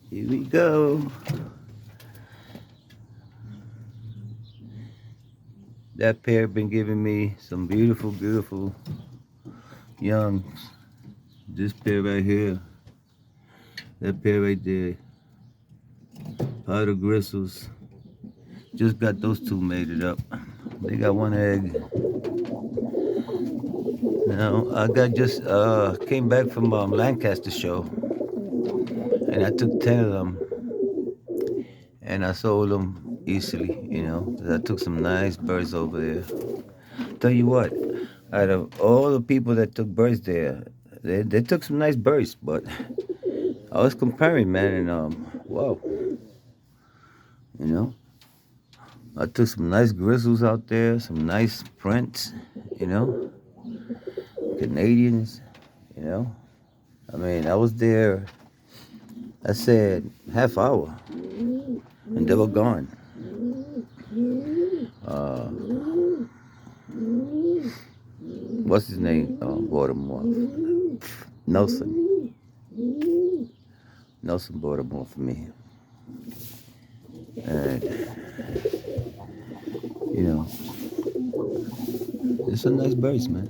Here we go. That pair been giving me some beautiful, beautiful youngs. This pair right here, that pair right there, powder gristles. Just got those two mated up. They got one egg. Now I got just came back from Lancaster show, and I took 10 of them, and I sold them easily. 'Cause I took some nice birds over there. Tell you what, out of all the people that took birds there, they took some nice birds, but I was comparing, man, and wow, you know, I took some nice grizzles out there, some nice prints, you know, Canadians, you know. I mean, I was there. I said half hour, and they were gone. Uh, what's his name? Baltimore. Nelson. Nelson Baltimore for me, and you know, it's a nice birds, man.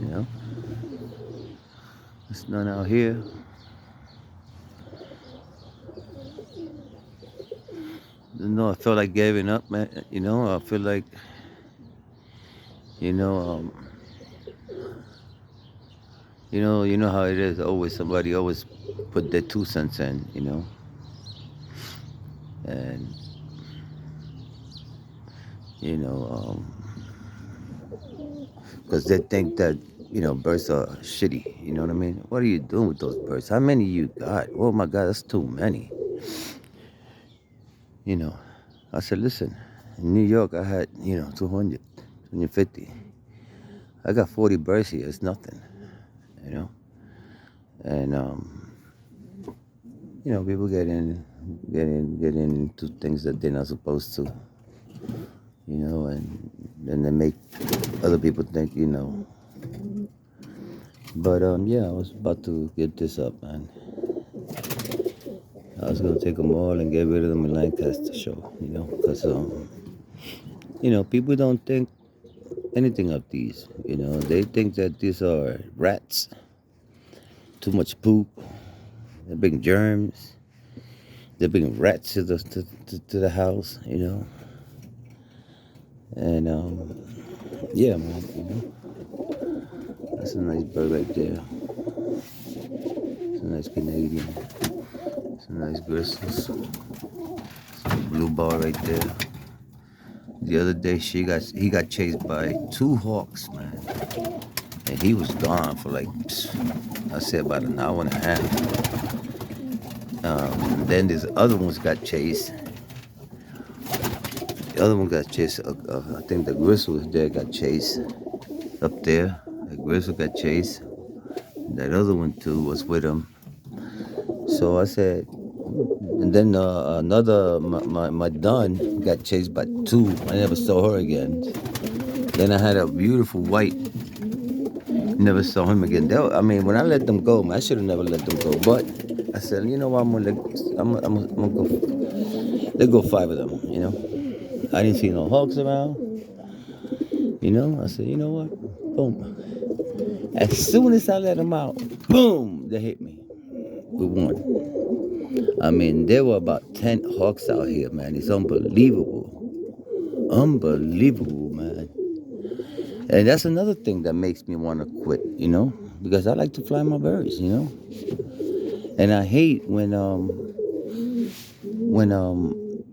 You know, it's none out here. No, I felt like giving up, man. I feel like, you know, you know how it is. Always somebody always put their 2 cents in, and you know, because they think that birds are shitty. You know what I mean? What are you doing with those birds? How many you got? Oh my God, that's too many. You know, I said, listen, in New York, I had 200, 250. I got 40 birds here. It's nothing. You know, and people get into things that they're not supposed to, and then they make other people think, But yeah, I was about to get this up, man. I was gonna take them all and get rid of them in Lancaster show, because people don't think anything of these. They think that these are rats, too much poop. They bring germs. They bring rats to the house, and yeah, man, that's a nice bird right there. It's a nice Canadian. It's a nice bristles. Some blue ball right there. The other day he got chased by 2 hawks, man, and he was gone for like I said about an hour and a half. Then this other ones got chased. The other one got chased. I think the grizzle was there got chased up there. The grizzle got chased. That other one too was with him. So I said, and then my dun got chased by 2. I never saw her again. Then I had a beautiful white. Never saw him again. I mean, when I let them go, man, I should have never let them go. But I said, you know what, I'm gonna go. Let go 5 of them. I didn't see no hawks around. I said, you know what, boom. As soon as I let them out, boom, they hit me. We won. I mean, there were about 10 hawks out here, man. It's unbelievable. Unbelievable, man. And that's another thing that makes me want to quit, because I like to fly my birds, And I hate when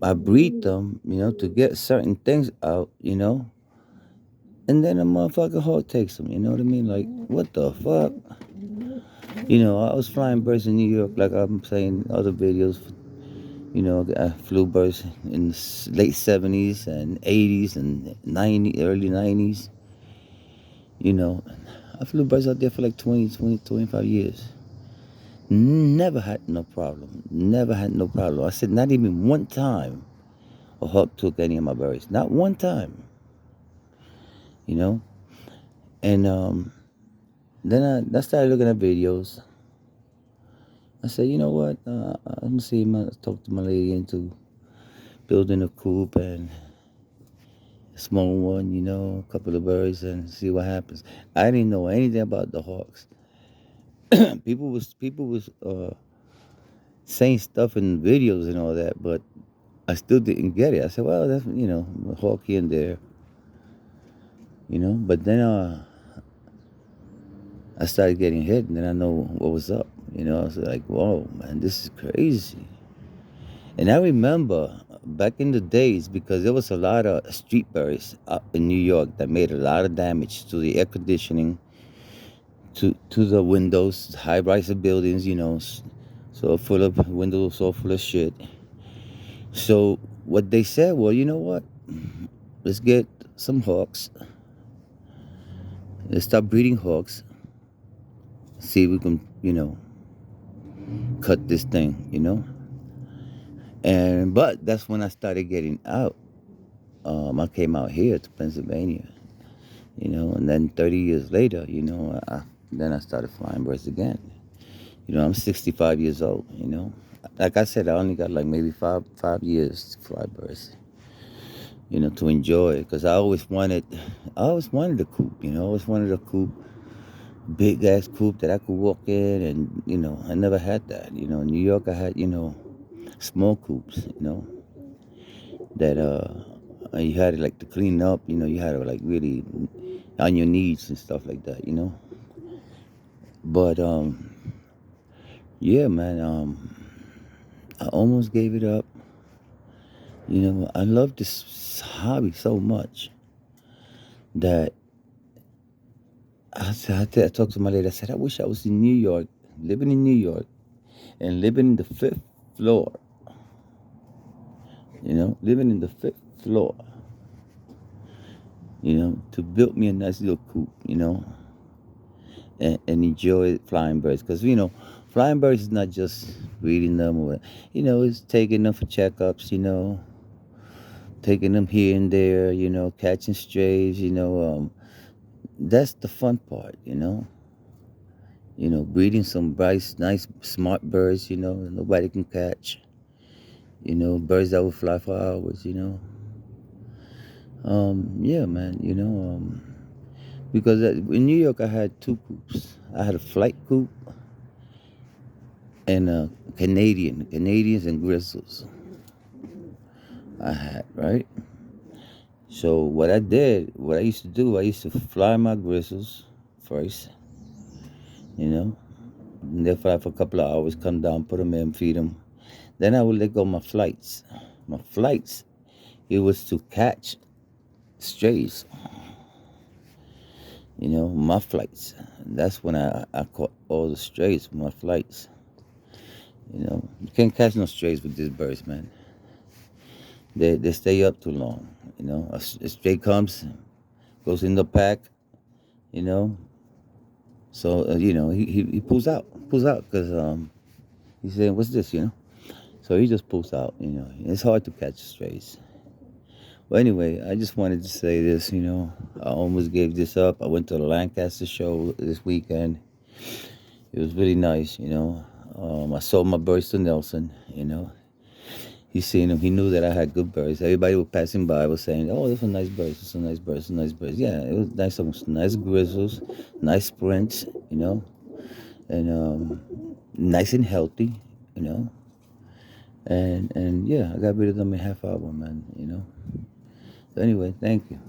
I breed them, to get certain things out, and then a motherfucking hawk takes them. You know what I mean? Like, what the fuck? I was flying birds in New York, like I'm saying in other videos. I flew birds in the late 70s and 80s and early 90s. I flew birds out there for like 25 years. Never had no problem. Never had no problem. I said, not even one time a hawk took any of my birds. Not one time. And then I started looking at videos. I said, you know what? I'm gonna see talk to my lady into building a coop and a small one, a couple of birds, and see what happens. I didn't know anything about the hawks. People was saying stuff in videos and all that, but I still didn't get it. I said, well, that's a hawk here and there, But then I started getting hit, and then I know what was up. I was like, whoa, man, this is crazy. And I remember back in the days, because there was a lot of street birds up in New York that made a lot of damage to the air conditioning, to the windows, high-rise buildings, so full of windows, so full of shit. So what they said, well, you know what? Let's get some hawks. Let's start breeding hawks. See if we can, cut this thing. But that's when I started getting out. I came out here to Pennsylvania, and then 30 years later, then I started flying birds again. I'm 65 years old, Like I said, I only got like maybe five years to fly birds, to enjoy it. Because I always wanted a coop, I always wanted a coop, big ass coop that I could walk in, and, I never had that. In New York, I had, small coops, that you had to like to clean up, you had to like really on your knees and stuff like that. But yeah, man, I almost gave it up. I love this hobby so much that I talked to my lady. I said, I wish I was in New York, living in New York, and living in the fifth floor. Living in the fifth floor. To build me a nice little coop. And enjoy flying birds, because flying birds is not just breeding them, or it's taking them for checkups, taking them here and there, catching strays, that's the fun part, breeding some nice smart birds, that nobody can catch, birds that will fly for hours, yeah, man, because in New York I had two coops. I had a flight coop and Canadians and grizzles I had, right? So what I used to do, I used to fly my grizzles first, and they fly for a couple of hours, come down, put them in, feed them. Then I would let go my flights. My flights, it was to catch strays, my flights. That's when I caught all the strays with my flights. You can't catch no strays with these birds, man. They stay up too long. A stray comes, goes in the pack, you know. So he pulls out because he's saying, "What's this?" So he just pulls out. It's hard to catch strays. But anyway, I just wanted to say this. I almost gave this up. I went to the Lancaster show this weekend. It was really nice. I sold my birds to Nelson. He seen them. He knew that I had good birds. Everybody was passing by was saying, "Oh, those are nice birds. Those are nice birds. Nice birds." Yeah, it was nice. Some nice grizzles, nice sprints. And nice and healthy. You know, and yeah, I got rid of them in half hour, man. So anyway, thank you.